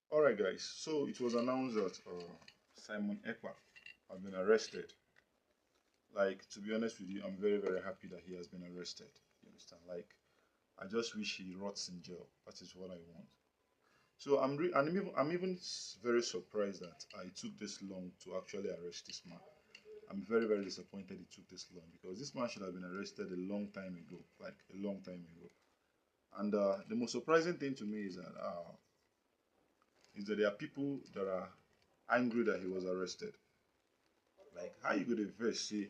Alright, guys, so it was announced that Simon Ekpa has been arrested. Like, to be honest with you, I'm very, very happy that he has been arrested. You understand? Like, I just wish he rots in jail. That is what I want. So I'm even very surprised that I took this long to actually arrest this man. I'm very, very disappointed it took this long because this man should have been arrested a long time ago, like a long time ago. And the most surprising thing to me is that there are people that are angry that he was arrested. Like, how you going to first say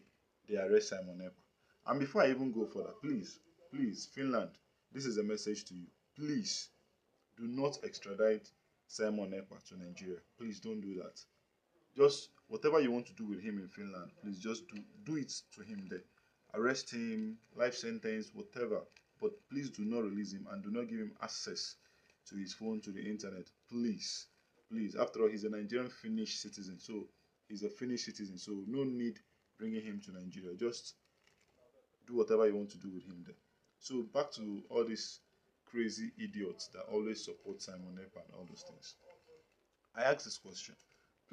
they arrest Simon Ekpa? And before I even go further, please, Finland, this is a message to you. Please do not extradite Simon Ekpa to Nigeria. Please don't do that. Just whatever you want to do with him in Finland, please just do it to him there. Arrest him, life sentence, whatever. But please do not release him and do not give him access to his phone, to the internet. Please. Please. After all, he's a Nigerian Finnish citizen. So he's a Finnish citizen. So no need bringing him to Nigeria. Just do whatever you want to do with him there. So back to all these crazy idiots that always support Simon Ekpa and all those things. I asked this question.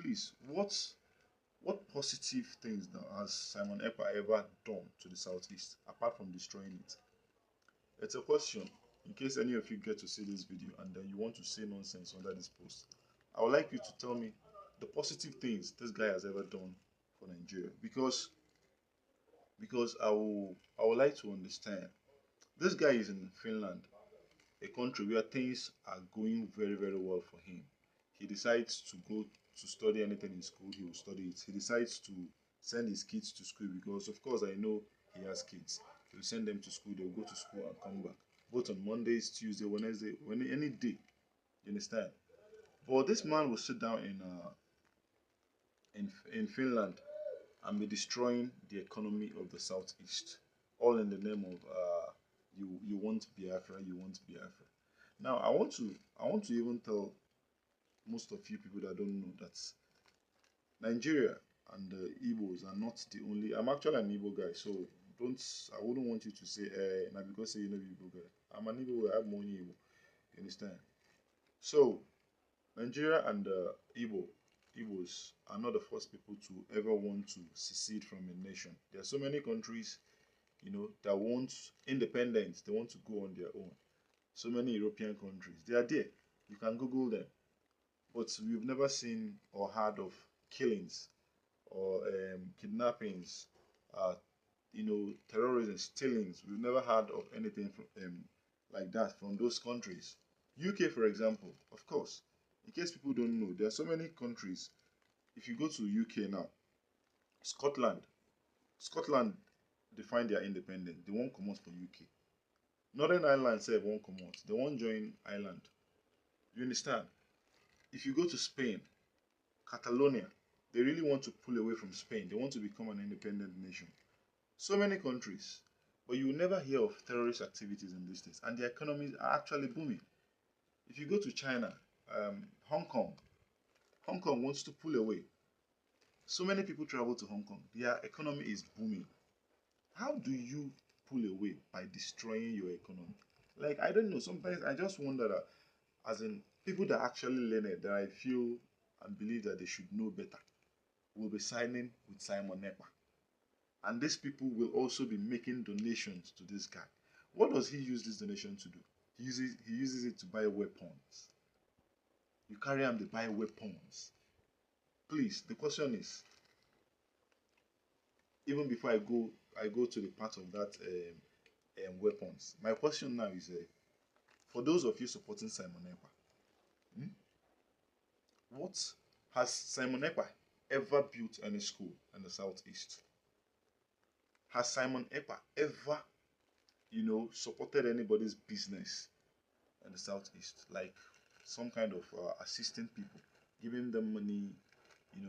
Please, what positive things now has Simon Ekpa ever done to the Southeast apart from destroying it? It's a question in case any of you get to see this video and then you want to say nonsense under this post. I would like you to tell me the positive things this guy has ever done for Nigeria because I would like to understand. This guy is in Finland, a country where things are going very, very well for him. He decides to go to study anything in school, he will study it. He decides to send his kids to school because, of course, I know he has kids. He will send them to school, they will go to school and come back. Both on Mondays, Tuesday, Wednesday, any day. You understand? But this man will sit down in Finland and be destroying the economy of the southeast, all in the name of you want Biafra, you want Biafra. Now I want to even tell most of you people that don't know that Nigeria and the Igbos are not the only. I'm actually an Igbo guy, so don't. I wouldn't want you to say, now because say you know Igbo guy. I'm an Igbo. I have money Igbo. You understand? So Nigeria and the Igbos are not the first people to ever want to secede from a nation. There are so many countries, that want independence. They want to go on their own. So many European countries. They are there. You can Google them. But we've never seen or heard of killings or kidnappings, terrorism, stealings. We've never heard of anything like that from those countries. UK, for example, of course. In case people don't know, there are so many countries. If you go to UK now, Scotland, Scotland define their independence. They won't come out for UK. Northern Ireland say won't come out. They won't join Ireland. You understand? If you go to Spain, Catalonia, they really want to pull away from Spain. They want to become an independent nation. So many countries, but you will never hear of terrorist activities in these states, and their economies are actually booming. If you go to China, Hong Kong, Hong Kong wants to pull away. So many people travel to Hong Kong. Their economy is booming. How do you pull away by destroying your economy? Like, I don't know. Sometimes I just wonder that, as in people that actually learn it, that I feel and believe that they should know better, will be signing with Simon Ekpa. And these people will also be making donations to this guy. What does he use this donation to do? He uses it to buy weapons. You carry him to buy weapons. Please, the question is, even before I go to the part of that weapons. My question now is, for those of you supporting Simon Ekpa, hmm, what has Simon Ekpa ever built any school in the southeast? Has Simon Ekpa ever, supported anybody's business in the southeast, like some kind of assisting people, giving them money,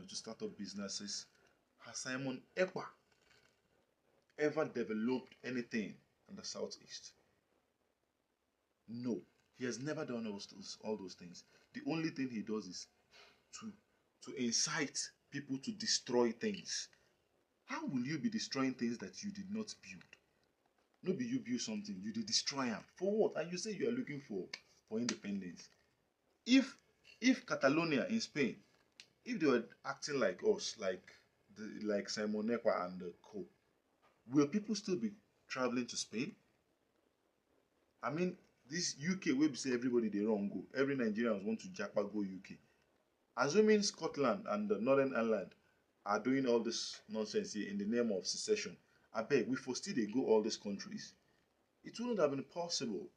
to start up businesses? Has Simon Ekpa ever developed anything in the southeast? No, he has never done all those things. The only thing he does is to incite people to destroy things. How will you be destroying things that you did not build? No be you build something, you did destroy them. For what? And you say you are looking for independence. If If Catalonia in Spain, if they were acting like us, like Simon Ekpa and the co, will people still be traveling to Spain? I mean, this UK wey be say everybody dey run go, every Nigerians want to japa go UK. Assuming Scotland and the Northern Ireland are doing all this nonsense here in the name of secession, abeg, we for still dey go all these countries. It wouldn't have been possible.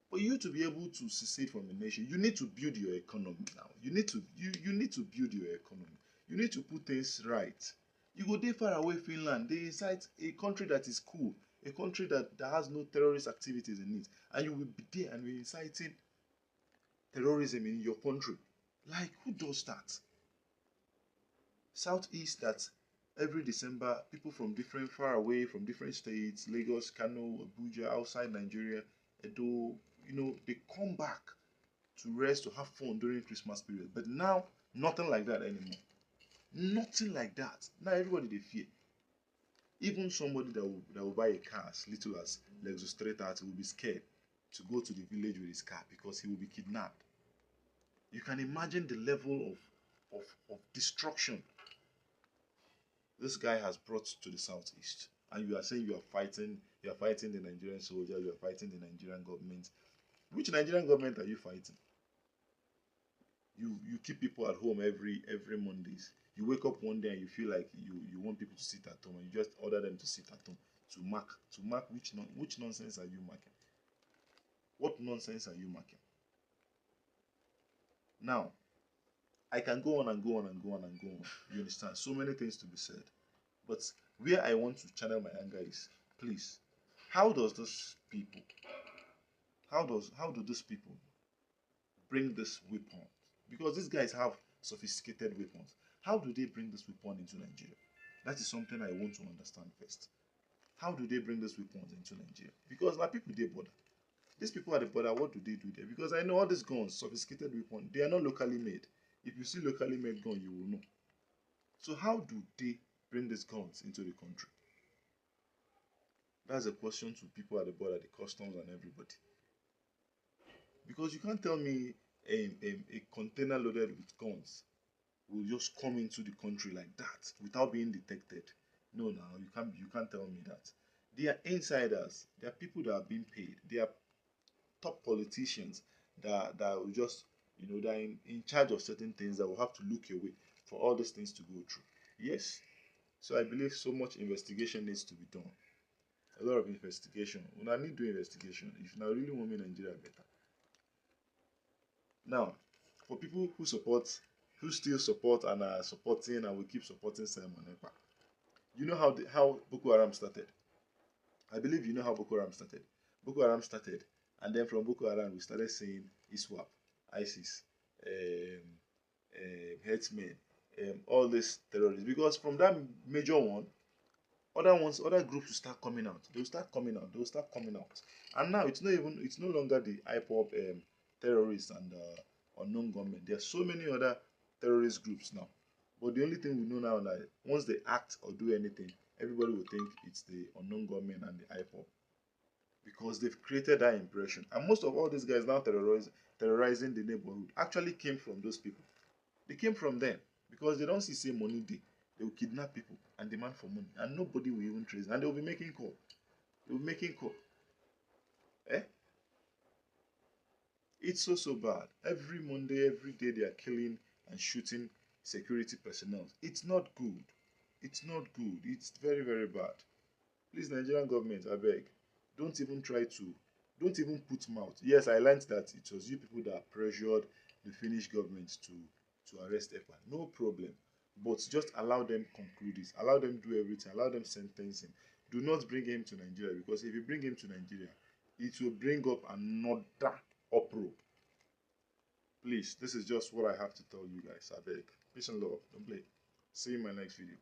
For you to be able to secede from a nation, you need to build your economy now. You need to build your economy. You need to put things right. You go dey far away Finland, they incite a country that is cool, a country that has no terrorist activities in it, and you will be there and be inciting terrorism in your country. Like, who does that? Southeast, that every December people from different far away from different states, Lagos, Kano, Abuja, outside Nigeria, Edo, they come back to rest, to have fun during Christmas period. But now, nothing like that anymore. Nothing like that. Now everybody they fear. Even somebody that will buy a car as little as Lexus 330 will be scared to go to the village with his car because he will be kidnapped. You can imagine the level of destruction this guy has brought to the southeast. And you are saying you are fighting the Nigerian soldiers, you are fighting the Nigerian government. Which Nigerian government are you fighting? You keep people at home every Mondays. You wake up one day and you feel like you want people to sit at home, and you just order them to sit at home to mark which nonsense are you marking? What nonsense are you marking? Now, I can go on and go on and go on and go on. You understand? So many things to be said. But where I want to channel my anger is, please, how do these people bring this weapon? Because these guys have sophisticated weapons. How do they bring this weapon into Nigeria? That is something I want to understand first. How do they bring these weapons into Nigeria? Because now people they border. These people at the border, what do they do there? Because I know all these guns, sophisticated weapons, they are not locally made. If you see locally made gun, you will know. So how do they bring these guns into the country? That's a question to people at the border, the customs and everybody. Because you can't tell me a container loaded with guns will just come into the country like that without being detected. No, you can't tell me that. They are insiders. They are people that are being paid. They are top politicians that will just, they're in charge of certain things that will have to look away for all these things to go through. Yes. So I believe so much investigation needs to be done. A lot of investigation. When I need to do investigation, if I really want me Nigeria better. Now, for people who still support and are supporting and will keep supporting Simon Ekpa, you know how Boko Haram started. I believe you know how Boko Haram started. Boko Haram started, and then from Boko Haram we started seeing ISWAP, ISIS, herdsmen, all these terrorists. Because from that major one, other groups will start coming out. They will start coming out. And now it's no longer the IPOP terrorists and unknown gunmen. There are so many other terrorist groups now. But the only thing we know now is that once they act or do anything, everybody will think it's the unknown gunmen and the IPOP. Because they've created that impression. And most of all these guys now terrorizing the neighborhood actually came from those people. They came from them. Because they don't see money day. They will kidnap people and demand for money. And nobody will even trace. And they will be making call. Eh? It's so bad. Every Monday, every day they are killing and shooting security personnel. It's not good. It's not good. It's very, very bad. Please, Nigerian government, I beg, don't even put mouth. Yes, I learned that it was you people that pressured the Finnish government to arrest Ekpa. No problem. But just allow them conclude this. Allow them do everything. Allow them sentence him. Do not bring him to Nigeria, because if you bring him to Nigeria, it will bring up another uproar. Please, this is just what I have to tell you guys. I beg. Peace and love. Don't play. See you in my next video.